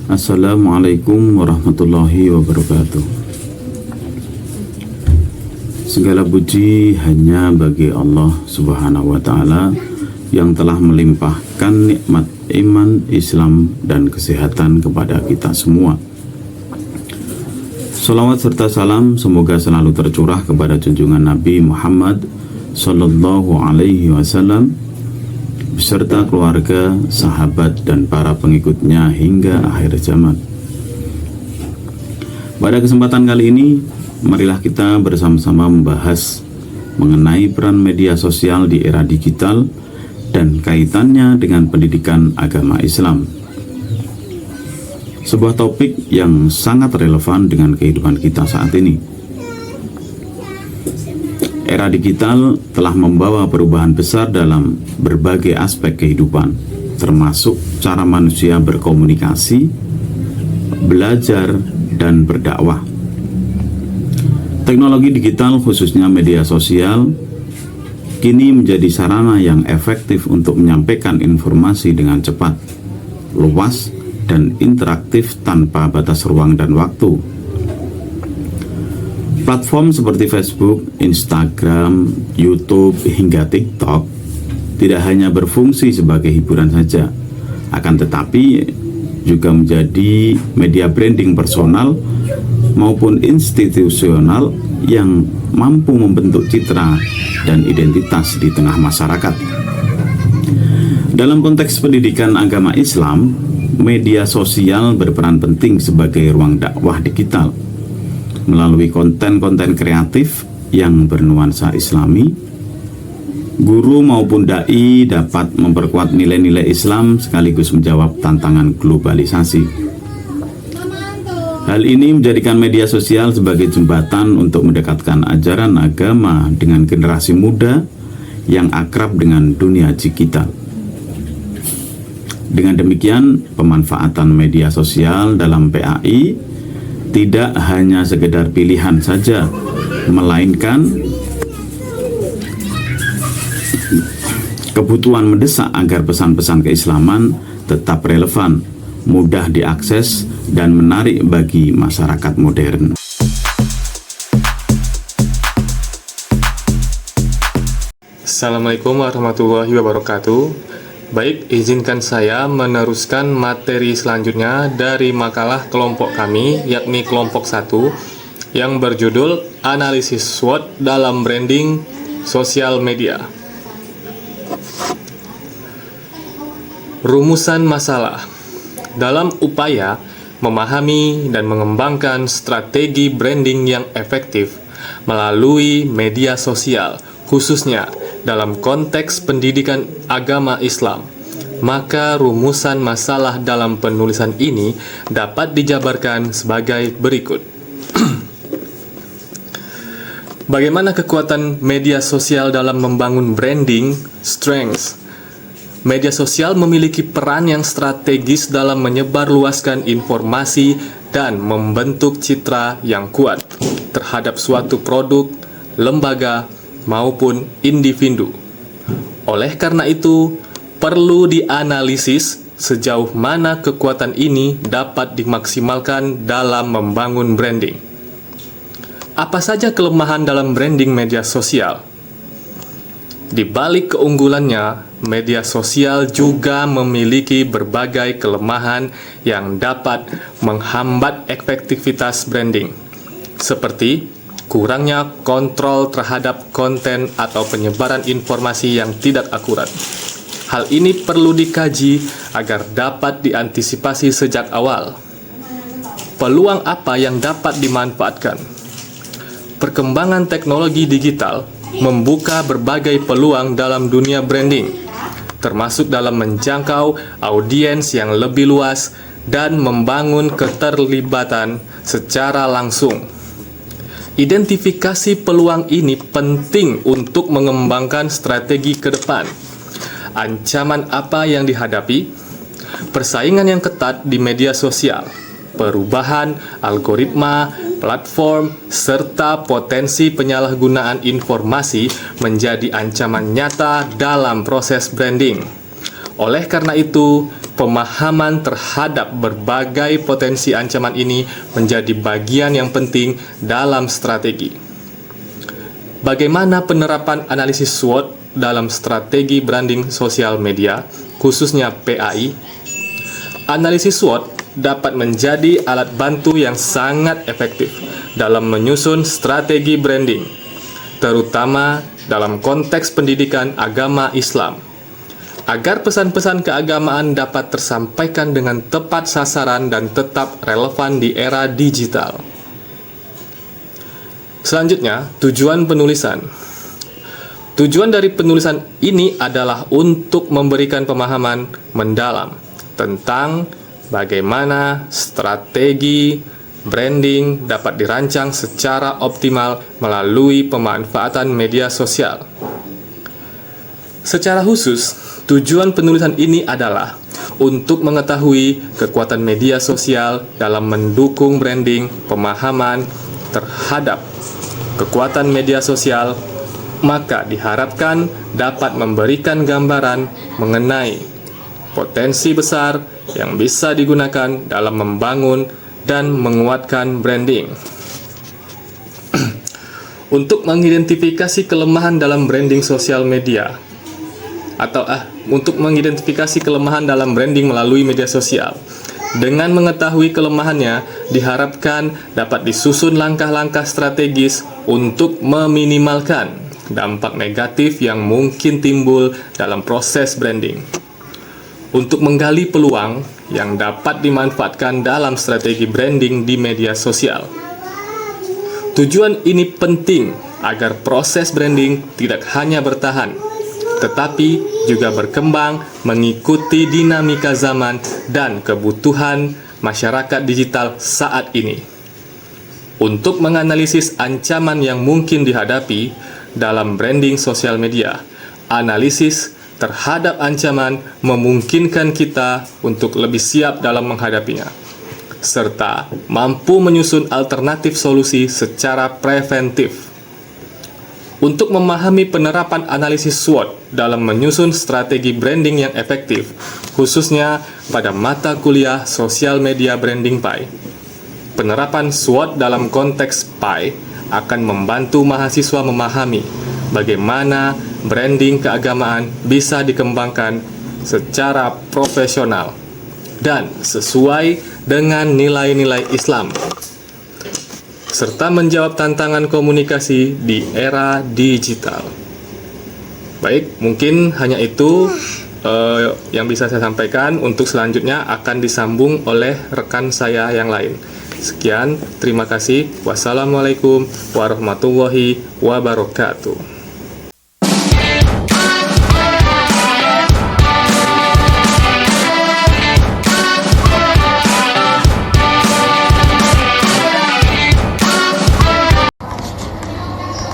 Assalamualaikum warahmatullahi wabarakatuh. Segala puji hanya bagi Allah Subhanahu wa Ta'ala yang telah melimpahkan nikmat iman, Islam, dan kesehatan kepada kita semua. Salawat serta salam semoga selalu tercurah kepada junjungan Nabi Muhammad Sallallahu Alaihi Wasallam beserta keluarga, sahabat, dan para pengikutnya hingga akhir zaman. Pada kesempatan kali ini, marilah kita bersama-sama membahas mengenai peran media sosial di era digital dan kaitannya dengan pendidikan agama Islam. Sebuah topik yang sangat relevan dengan kehidupan kita saat ini. Era digital telah membawa perubahan besar dalam berbagai aspek kehidupan, termasuk cara manusia berkomunikasi, belajar, dan berdakwah. Teknologi digital, khususnya media sosial, kini menjadi sarana yang efektif untuk menyampaikan informasi dengan cepat, luas, dan interaktif tanpa batas ruang dan waktu. Platform seperti Facebook, Instagram, YouTube, hingga TikTok tidak hanya berfungsi sebagai hiburan saja, akan tetapi juga menjadi media branding personal maupun institusional yang mampu membentuk citra dan identitas di tengah masyarakat. Dalam konteks pendidikan agama Islam, media sosial berperan penting sebagai ruang dakwah digital. Melalui konten-konten kreatif yang bernuansa Islami, guru maupun dai dapat memperkuat nilai-nilai Islam sekaligus menjawab tantangan globalisasi. Hal ini menjadikan media sosial sebagai jembatan untuk mendekatkan ajaran agama dengan generasi muda yang akrab dengan dunia digital. Dengan demikian, pemanfaatan media sosial dalam PAI tidak hanya sekedar pilihan saja, melainkan kebutuhan mendesak agar pesan-pesan keislaman tetap relevan, mudah diakses, dan menarik bagi masyarakat modern. Assalamualaikum warahmatullahi wabarakatuh. Baik, izinkan saya meneruskan materi selanjutnya dari makalah kelompok kami, yakni kelompok 1, yang berjudul Analisis SWOT dalam Branding Sosial Media. Rumusan masalah. Dalam upaya memahami dan mengembangkan strategi branding yang efektif melalui media sosial, khususnya dalam konteks pendidikan agama Islam, maka rumusan masalah dalam penulisan ini dapat dijabarkan sebagai berikut. Bagaimana kekuatan media sosial dalam membangun branding? Strengths. Media sosial memiliki peran yang strategis dalam menyebarluaskan informasi dan membentuk citra yang kuat terhadap suatu produk, lembaga, maupun individu. Oleh karena itu, perlu dianalisis sejauh mana kekuatan ini dapat dimaksimalkan dalam membangun branding. Apa saja kelemahan dalam branding media sosial? Di balik keunggulannya, media sosial juga memiliki berbagai kelemahan yang dapat menghambat efektivitas branding, seperti kurangnya kontrol terhadap konten atau penyebaran informasi yang tidak akurat. Hal ini perlu dikaji agar dapat diantisipasi sejak awal. Peluang apa yang dapat dimanfaatkan? Perkembangan teknologi digital membuka berbagai peluang dalam dunia branding, termasuk dalam menjangkau audiens yang lebih luas dan membangun keterlibatan secara langsung. Identifikasi peluang ini penting untuk mengembangkan strategi ke depan. Ancaman apa yang dihadapi? Persaingan yang ketat di media sosial, perubahan algoritma, platform, serta potensi penyalahgunaan informasi menjadi ancaman nyata dalam proses branding. Oleh karena itu, pemahaman terhadap berbagai potensi ancaman ini menjadi bagian yang penting dalam strategi. Bagaimana penerapan analisis SWOT dalam strategi branding sosial media, khususnya PAI? Analisis SWOT dapat menjadi alat bantu yang sangat efektif dalam menyusun strategi branding, terutama dalam konteks pendidikan agama Islam, agar pesan-pesan keagamaan dapat tersampaikan dengan tepat sasaran dan tetap relevan di era digital. Selanjutnya, tujuan penulisan. Tujuan dari penulisan ini adalah untuk memberikan pemahaman mendalam tentang bagaimana strategi branding dapat dirancang secara optimal melalui pemanfaatan media sosial. Secara khusus, tujuan penulisan ini adalah untuk mengetahui kekuatan media sosial dalam mendukung branding, pemahaman terhadap kekuatan media sosial, maka diharapkan dapat memberikan gambaran mengenai potensi besar yang bisa digunakan dalam membangun dan menguatkan branding. Untuk mengidentifikasi kelemahan dalam branding sosial media untuk mengidentifikasi kelemahan dalam branding melalui media sosial. Dengan mengetahui kelemahannya, diharapkan dapat disusun langkah-langkah strategis untuk meminimalkan dampak negatif yang mungkin timbul dalam proses branding. Untuk menggali peluang yang dapat dimanfaatkan dalam strategi branding di media sosial. Tujuan ini penting agar proses branding tidak hanya bertahan, tetapi juga berkembang mengikuti dinamika zaman dan kebutuhan masyarakat digital saat ini. Untuk menganalisis ancaman yang mungkin dihadapi dalam branding sosial media, analisis terhadap ancaman memungkinkan kita untuk lebih siap dalam menghadapinya, serta mampu menyusun alternatif solusi secara preventif. Untuk memahami penerapan analisis SWOT dalam menyusun strategi branding yang efektif, khususnya pada mata kuliah Social Media Branding PAI. Penerapan SWOT dalam konteks PAI akan membantu mahasiswa memahami bagaimana branding keagamaan bisa dikembangkan secara profesional dan sesuai dengan nilai-nilai Islam, serta menjawab tantangan komunikasi di era digital. Baik, mungkin hanya itu yang bisa saya sampaikan. Untuk selanjutnya akan disambung oleh rekan saya yang lain. Sekian, terima kasih. Wassalamualaikum warahmatullahi wabarakatuh.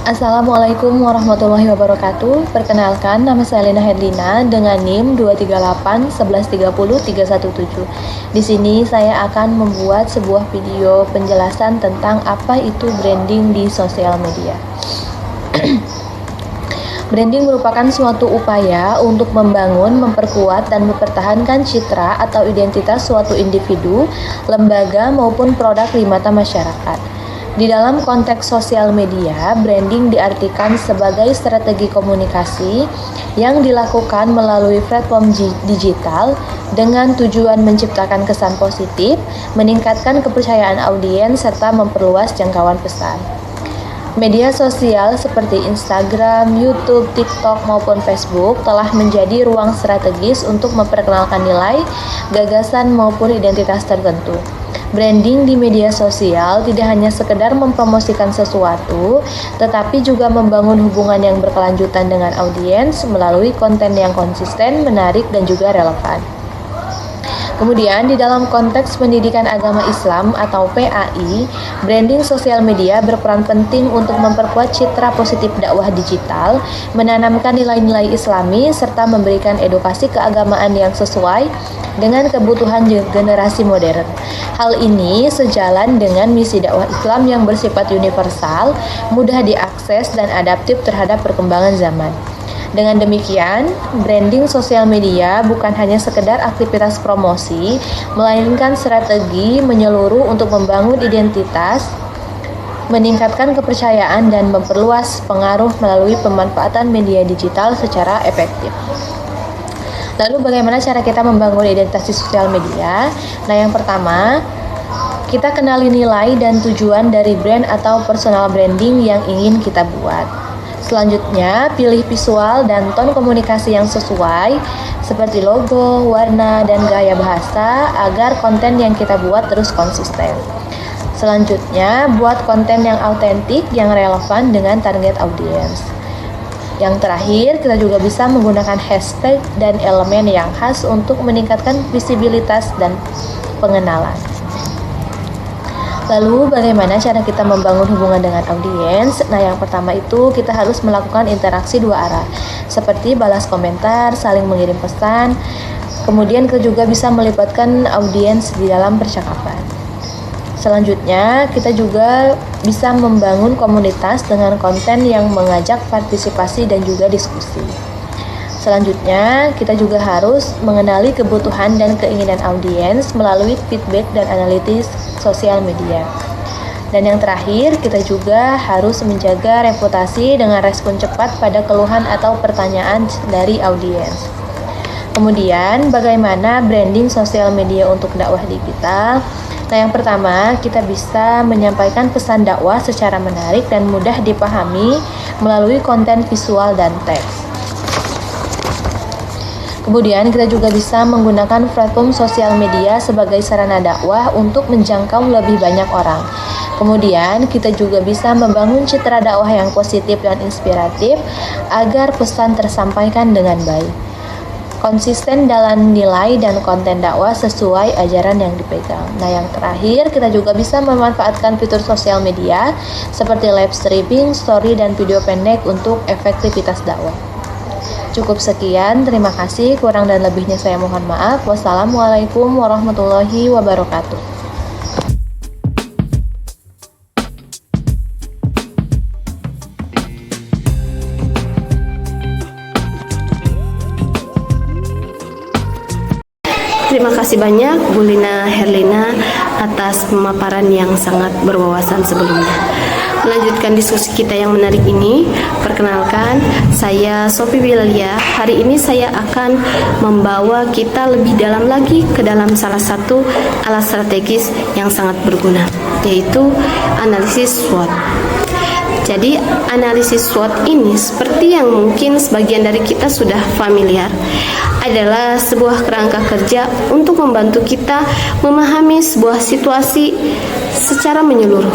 Assalamualaikum warahmatullahi wabarakatuh. Perkenalkan, nama saya Lina Herlina dengan NIM 2381130 317. Di sini saya akan membuat sebuah video penjelasan tentang apa itu branding di sosial media. Branding merupakan suatu upaya untuk membangun, memperkuat, dan mempertahankan citra atau identitas suatu individu, lembaga, maupun produk di mata masyarakat. Di dalam konteks sosial media, branding diartikan sebagai strategi komunikasi yang dilakukan melalui platform digital dengan tujuan menciptakan kesan positif, meningkatkan kepercayaan audiens, serta memperluas jangkauan pesan. Media sosial seperti Instagram, YouTube, TikTok, maupun Facebook telah menjadi ruang strategis untuk memperkenalkan nilai, gagasan, maupun identitas tertentu. Branding di media sosial tidak hanya sekedar mempromosikan sesuatu, tetapi juga membangun hubungan yang berkelanjutan dengan audiens melalui konten yang konsisten, menarik, dan juga relevan. Kemudian di dalam konteks pendidikan agama Islam atau PAI, branding sosial media berperan penting untuk memperkuat citra positif dakwah digital, menanamkan nilai-nilai Islami, serta memberikan edukasi keagamaan yang sesuai dengan kebutuhan generasi modern. Hal ini sejalan dengan misi dakwah Islam yang bersifat universal, mudah diakses dan adaptif terhadap perkembangan zaman. Dengan demikian, branding sosial media bukan hanya sekedar aktivitas promosi, melainkan strategi menyeluruh untuk membangun identitas, meningkatkan kepercayaan, dan memperluas pengaruh melalui pemanfaatan media digital secara efektif. Lalu bagaimana cara kita membangun identitas di sosial media? Nah, yang pertama, kita kenali nilai dan tujuan dari brand atau personal branding yang ingin kita buat. Selanjutnya, pilih visual dan ton komunikasi yang sesuai seperti logo, warna, dan gaya bahasa agar konten yang kita buat terus konsisten. Selanjutnya, buat konten yang autentik yang relevan dengan target audiens. Yang terakhir, kita juga bisa menggunakan hashtag dan elemen yang khas untuk meningkatkan visibilitas dan pengenalan. Lalu bagaimana cara kita membangun hubungan dengan audiens? Nah, yang pertama itu kita harus melakukan interaksi dua arah, seperti balas komentar, saling mengirim pesan. Kemudian kita juga bisa melibatkan audiens di dalam percakapan. Selanjutnya, kita juga bisa membangun komunitas dengan konten yang mengajak partisipasi dan juga diskusi. Selanjutnya, kita juga harus mengenali kebutuhan dan keinginan audiens melalui feedback dan analisis sosial media. Dan yang terakhir, kita juga harus menjaga reputasi dengan respon cepat pada keluhan atau pertanyaan dari audiens. Kemudian, bagaimana branding sosial media untuk dakwah digital? Nah, yang pertama, kita bisa menyampaikan pesan dakwah secara menarik dan mudah dipahami melalui konten visual dan teks. Kemudian kita juga bisa menggunakan platform sosial media sebagai sarana dakwah untuk menjangkau lebih banyak orang. Kemudian kita juga bisa membangun citra dakwah yang positif dan inspiratif agar pesan tersampaikan dengan baik. Konsisten dalam nilai dan konten dakwah sesuai ajaran yang dipegang. Nah, yang terakhir, kita juga bisa memanfaatkan fitur sosial media seperti live streaming, story, dan video pendek untuk efektivitas dakwah. Cukup sekian, terima kasih. Kurang dan lebihnya saya mohon maaf. Wassalamualaikum warahmatullahi wabarakatuh. Terima kasih banyak Bu Lina Herlina atas pemaparan yang sangat berwawasan sebelumnya. Melanjutkan diskusi kita yang menarik ini, perkenalkan, saya Sophie Wilalia. Hari ini saya akan membawa kita lebih dalam lagi ke dalam salah satu alat strategis yang sangat berguna, yaitu analisis SWOT. Jadi analisis SWOT ini seperti yang mungkin sebagian dari kita sudah familiar, adalah sebuah kerangka kerja untuk membantu kita memahami sebuah situasi secara menyeluruh.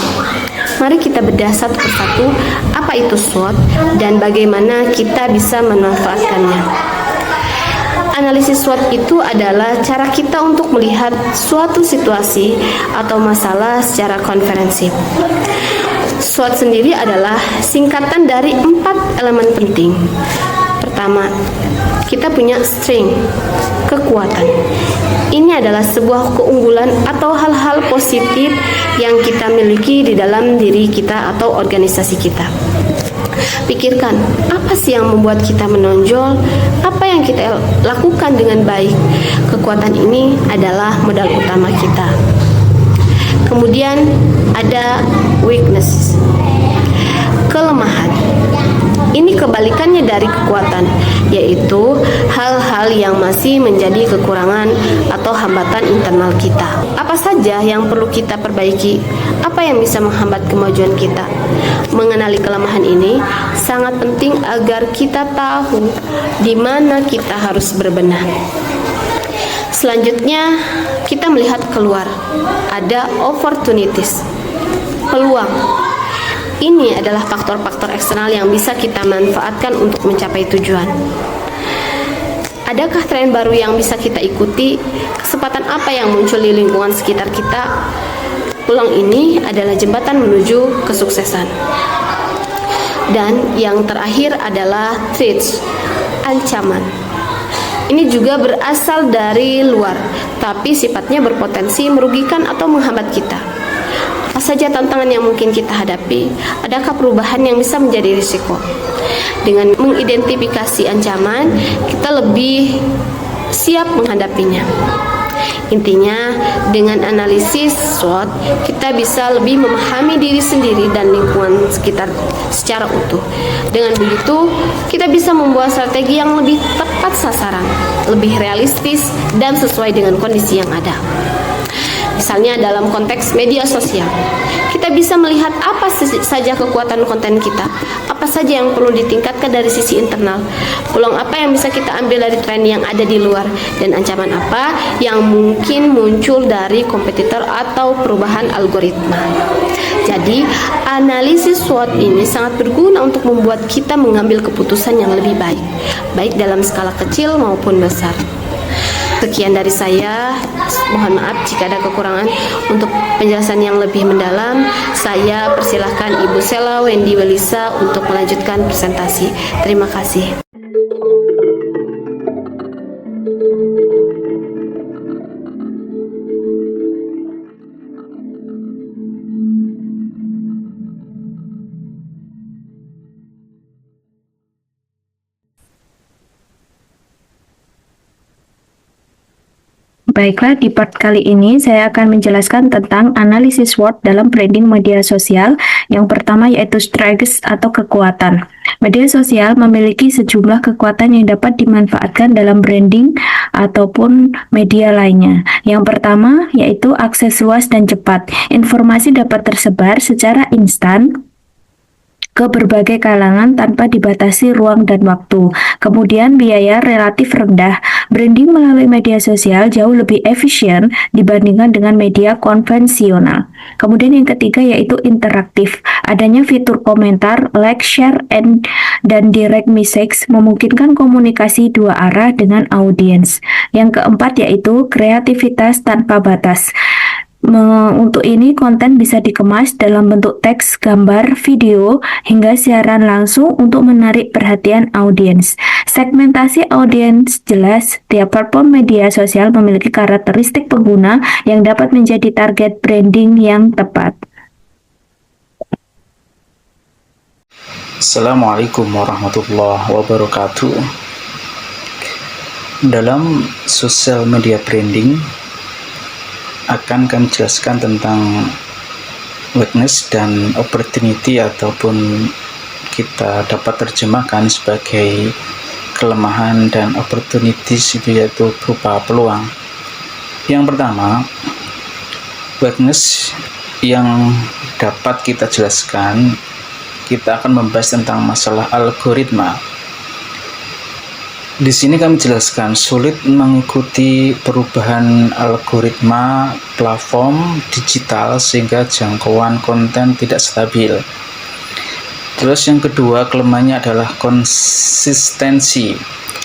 Mari kita bedah satu persatu apa itu SWOT dan bagaimana kita bisa memanfaatkannya. Analisis SWOT itu adalah cara kita untuk melihat suatu situasi atau masalah secara komprehensif. SWOT sendiri adalah singkatan dari 4 elemen penting. Pertama, kita punya strength, kekuatan. Ini adalah sebuah keunggulan atau hal-hal positif yang kita miliki di dalam diri kita atau organisasi kita. Pikirkan, apa sih yang membuat kita menonjol? Apa yang kita lakukan dengan baik? Kekuatan ini adalah modal utama kita. Kemudian ada weakness, kelemahan. Ini kebalikannya dari kekuatan, yaitu hal-hal yang masih menjadi kekurangan atau hambatan internal kita. Apa saja yang perlu kita perbaiki? Apa yang bisa menghambat kemajuan kita? Mengenali kelemahan ini sangat penting agar kita tahu di mana kita harus berbenah. Selanjutnya, kita melihat keluar. Ada opportunities, peluang. Ini adalah faktor-faktor eksternal yang bisa kita manfaatkan untuk mencapai tujuan. Adakah tren baru yang bisa kita ikuti? Kesempatan apa yang muncul di lingkungan sekitar kita? Peluang ini adalah jembatan menuju kesuksesan. Dan yang terakhir adalah threats, ancaman. Ini juga berasal dari luar, tapi sifatnya berpotensi merugikan atau menghambat kita. Apa saja tantangan yang mungkin kita hadapi? Adakah perubahan yang bisa menjadi risiko? Dengan mengidentifikasi ancaman, kita lebih siap menghadapinya. Intinya, dengan analisis SWOT, kita bisa lebih memahami diri sendiri dan lingkungan sekitar secara utuh. Dengan begitu, kita bisa membuat strategi yang lebih tepat sasaran, lebih realistis, dan sesuai dengan kondisi yang ada. Misalnya dalam konteks media sosial, kita bisa melihat apa saja kekuatan konten kita, apa saja yang perlu ditingkatkan dari sisi internal, peluang apa yang bisa kita ambil dari tren yang ada di luar, dan ancaman apa yang mungkin muncul dari kompetitor atau perubahan algoritma. Jadi, analisis SWOT ini sangat berguna untuk membuat kita mengambil keputusan yang lebih baik, baik dalam skala kecil maupun besar. Sekian dari saya, mohon maaf jika ada kekurangan. Untuk penjelasan yang lebih mendalam, saya persilahkan Ibu Sela Wendy Welisa untuk melanjutkan presentasi. Terima kasih. Baiklah, di part kali ini saya akan menjelaskan tentang analisis SWOT dalam branding media sosial. Yang pertama yaitu strengths atau kekuatan. Media sosial memiliki sejumlah kekuatan yang dapat dimanfaatkan dalam branding ataupun media lainnya. Yang pertama yaitu akses luas dan cepat. Informasi dapat tersebar secara instan ke berbagai kalangan tanpa dibatasi ruang dan waktu. Kemudian biaya relatif rendah. Branding melalui media sosial jauh lebih efisien dibandingkan dengan media konvensional. Kemudian yang ketiga yaitu interaktif. Adanya fitur komentar, like, share, dan direct message memungkinkan komunikasi dua arah dengan audiens. Yang keempat yaitu kreativitas tanpa batas. Untuk ini konten bisa dikemas dalam bentuk teks, gambar, video, hingga siaran langsung untuk menarik perhatian audiens. Segmentasi audiens jelas. Tiap platform media sosial memiliki karakteristik pengguna yang dapat menjadi target branding yang tepat. Assalamualaikum warahmatullahi wabarakatuh. Dalam social media branding akan kami jelaskan tentang weakness dan opportunity, ataupun kita dapat terjemahkan sebagai kelemahan dan opportunities, yaitu berupa peluang. Yang pertama, weakness yang dapat kita jelaskan, kita akan membahas tentang masalah algoritma. Di sini kami jelaskan sulit mengikuti perubahan algoritma platform digital sehingga jangkauan konten tidak stabil. Terus yang kedua, kelemahannya adalah konsistensi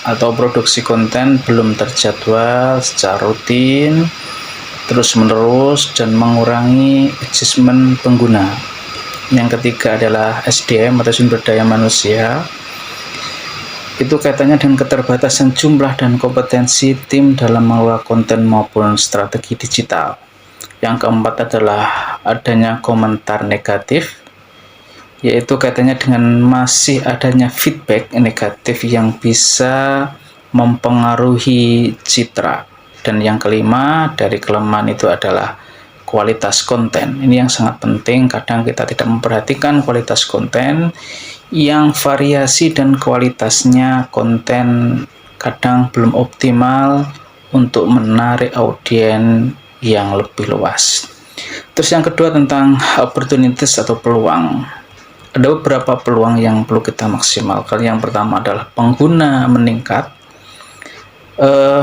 atau produksi konten belum terjadwal secara rutin, terus menerus, dan mengurangi engagement pengguna. Yang ketiga adalah SDM atau sumber daya manusia. Itu kaitannya dengan keterbatasan jumlah dan kompetensi tim dalam mengelola konten maupun strategi digital. Yang keempat adalah adanya komentar negatif, yaitu kaitannya dengan masih adanya feedback negatif yang bisa mempengaruhi citra. Dan yang kelima dari kelemahan itu adalah kualitas konten. Ini yang sangat penting, kadang kita tidak memperhatikan kualitas konten, yang variasi dan kualitasnya konten kadang belum optimal untuk menarik audiens yang lebih luas. Terus yang kedua tentang opportunities atau peluang. Ada beberapa peluang yang perlu kita maksimalkan. Yang pertama adalah pengguna meningkat.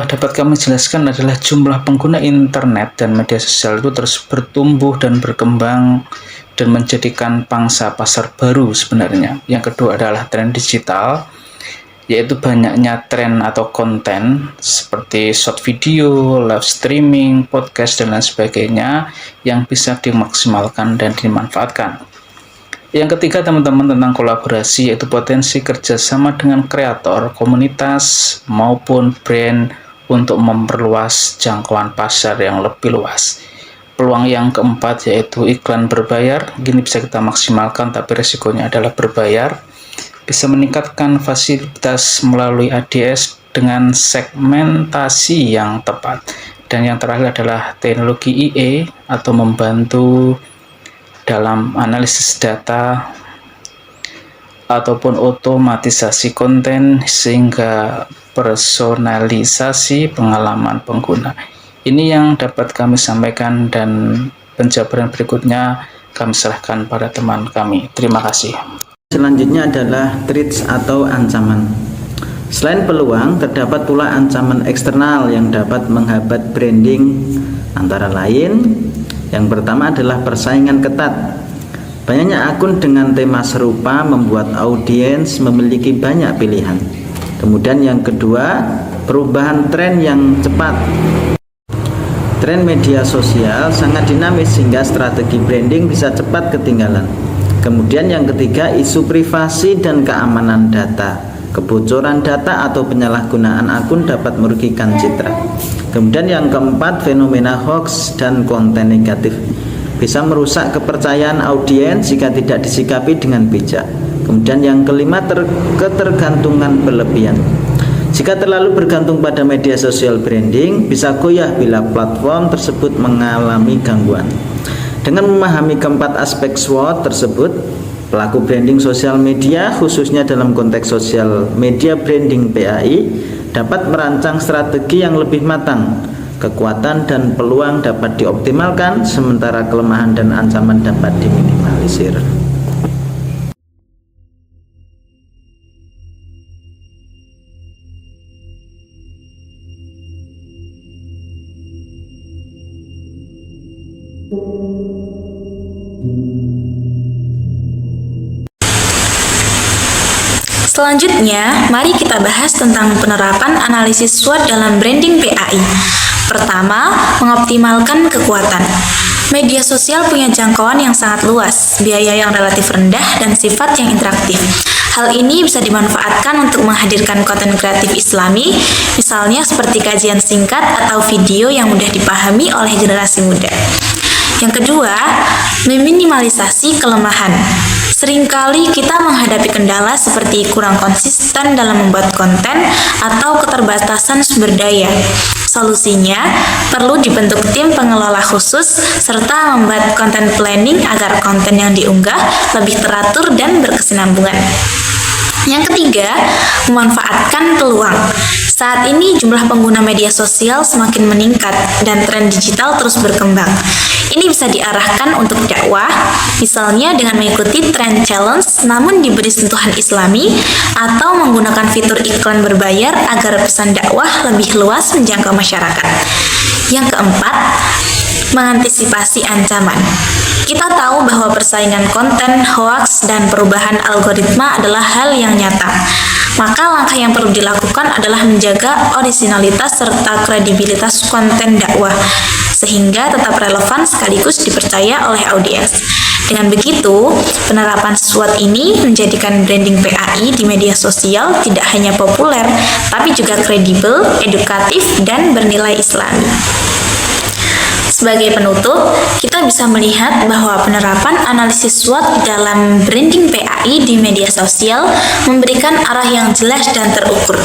Dapat kami jelaskan adalah jumlah pengguna internet dan media sosial itu terus bertumbuh dan berkembang dan menjadikan pangsa pasar baru sebenarnya. Yang kedua adalah tren digital. yaitu banyaknya tren atau konten seperti short video, live streaming, podcast, dan lain sebagainya yang bisa dimaksimalkan dan dimanfaatkan. Yang ketiga teman-teman tentang kolaborasi, yaitu potensi kerjasama dengan kreator, komunitas, maupun brand untuk memperluas jangkauan pasar yang lebih luas. Peluang yang keempat yaitu iklan berbayar, gini bisa kita maksimalkan tapi resikonya adalah berbayar. Bisa meningkatkan fasilitas melalui ADS dengan segmentasi yang tepat. Dan yang terakhir adalah teknologi IE atau membantu dalam analisis data ataupun otomatisasi konten sehingga personalisasi pengalaman pengguna. Ini yang dapat kami sampaikan dan penjabaran berikutnya kami serahkan pada teman kami. Terima kasih. Selanjutnya adalah threats atau ancaman. Selain peluang, terdapat pula ancaman eksternal yang dapat menghambat branding. Antara lain, yang pertama adalah persaingan ketat. Banyaknya akun dengan tema serupa membuat audiens memiliki banyak pilihan. Kemudian yang kedua, perubahan tren yang cepat. Tren media sosial sangat dinamis sehingga strategi branding bisa cepat ketinggalan. Kemudian yang ketiga, isu privasi dan keamanan data. Kebocoran data atau penyalahgunaan akun dapat merugikan citra. Kemudian yang keempat, fenomena hoax dan konten negatif bisa merusak kepercayaan audiens jika tidak disikapi dengan bijak. Kemudian yang kelima, ketergantungan berlebihan. Jika terlalu bergantung pada media sosial, branding bisa goyah bila platform tersebut mengalami gangguan. Dengan memahami keempat aspek SWOT tersebut, pelaku branding sosial media, khususnya dalam konteks sosial media branding PAI, dapat merancang strategi yang lebih matang. Kekuatan dan peluang dapat dioptimalkan, sementara kelemahan dan ancaman dapat diminimalisir. Selanjutnya, mari kita bahas tentang penerapan analisis SWOT dalam branding PAI. Pertama, mengoptimalkan kekuatan. Media sosial punya jangkauan yang sangat luas, biaya yang relatif rendah, dan sifat yang interaktif. Hal ini bisa dimanfaatkan untuk menghadirkan konten kreatif Islami, misalnya seperti kajian singkat atau video yang mudah dipahami oleh generasi muda. Yang kedua, meminimalisasi kelemahan. Seringkali kita menghadapi kendala seperti kurang konsisten dalam membuat konten atau keterbatasan sumber daya. Solusinya, perlu dibentuk tim pengelola khusus serta membuat konten planning agar konten yang diunggah lebih teratur dan berkesinambungan. Yang ketiga, memanfaatkan peluang. Saat ini jumlah pengguna media sosial semakin meningkat dan tren digital terus berkembang. Ini bisa diarahkan untuk dakwah, misalnya dengan mengikuti trend challenge namun diberi sentuhan Islami, atau menggunakan fitur iklan berbayar agar pesan dakwah lebih luas menjangkau masyarakat. Yang keempat, mengantisipasi ancaman. Kita tahu bahwa persaingan konten, hoaks, dan perubahan algoritma adalah hal yang nyata. Maka langkah yang perlu dilakukan adalah menjaga originalitas serta kredibilitas konten dakwah, sehingga tetap relevan sekaligus dipercaya oleh audiens. Dengan begitu, penerapan SWOT ini menjadikan branding PAI di media sosial tidak hanya populer, tapi juga kredibel, edukatif, dan bernilai Islami. Sebagai penutup, kita bisa melihat bahwa penerapan analisis SWOT dalam branding PAI di media sosial memberikan arah yang jelas dan terukur.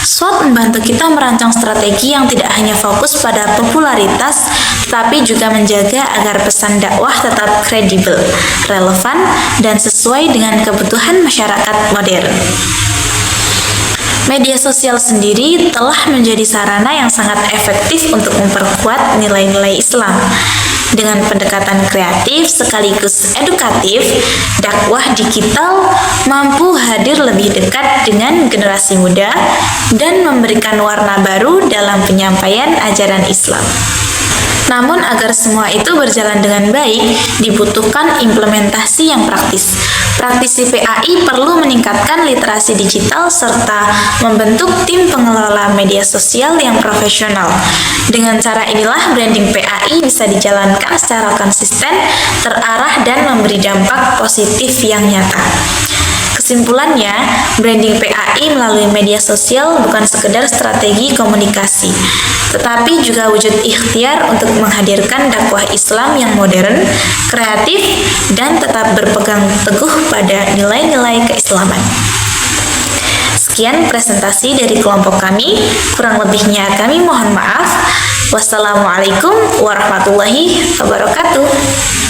SWOT membantu kita merancang strategi yang tidak hanya fokus pada popularitas, tetapi juga menjaga agar pesan dakwah tetap kredibel, relevan, dan sesuai dengan kebutuhan masyarakat modern. Media sosial sendiri telah menjadi sarana yang sangat efektif untuk memperkuat nilai-nilai Islam. Dengan pendekatan kreatif sekaligus edukatif, dakwah digital mampu hadir lebih dekat dengan generasi muda dan memberikan warna baru dalam penyampaian ajaran Islam. Namun agar semua itu berjalan dengan baik, dibutuhkan implementasi yang praktis. praktisi PAI perlu meningkatkan literasi digital serta membentuk tim pengelola media sosial yang profesional. Dengan cara inilah branding PAI bisa dijalankan secara konsisten, terarah, dan memberi dampak positif yang nyata. Kesimpulannya, branding PAI melalui media sosial bukan sekedar strategi komunikasi, tetapi juga wujud ikhtiar untuk menghadirkan dakwah Islam yang modern, kreatif, dan tetap berpegang teguh pada nilai-nilai keislaman. Sekian presentasi dari kelompok kami, kurang lebihnya kami mohon maaf. Wassalamualaikum warahmatullahi wabarakatuh.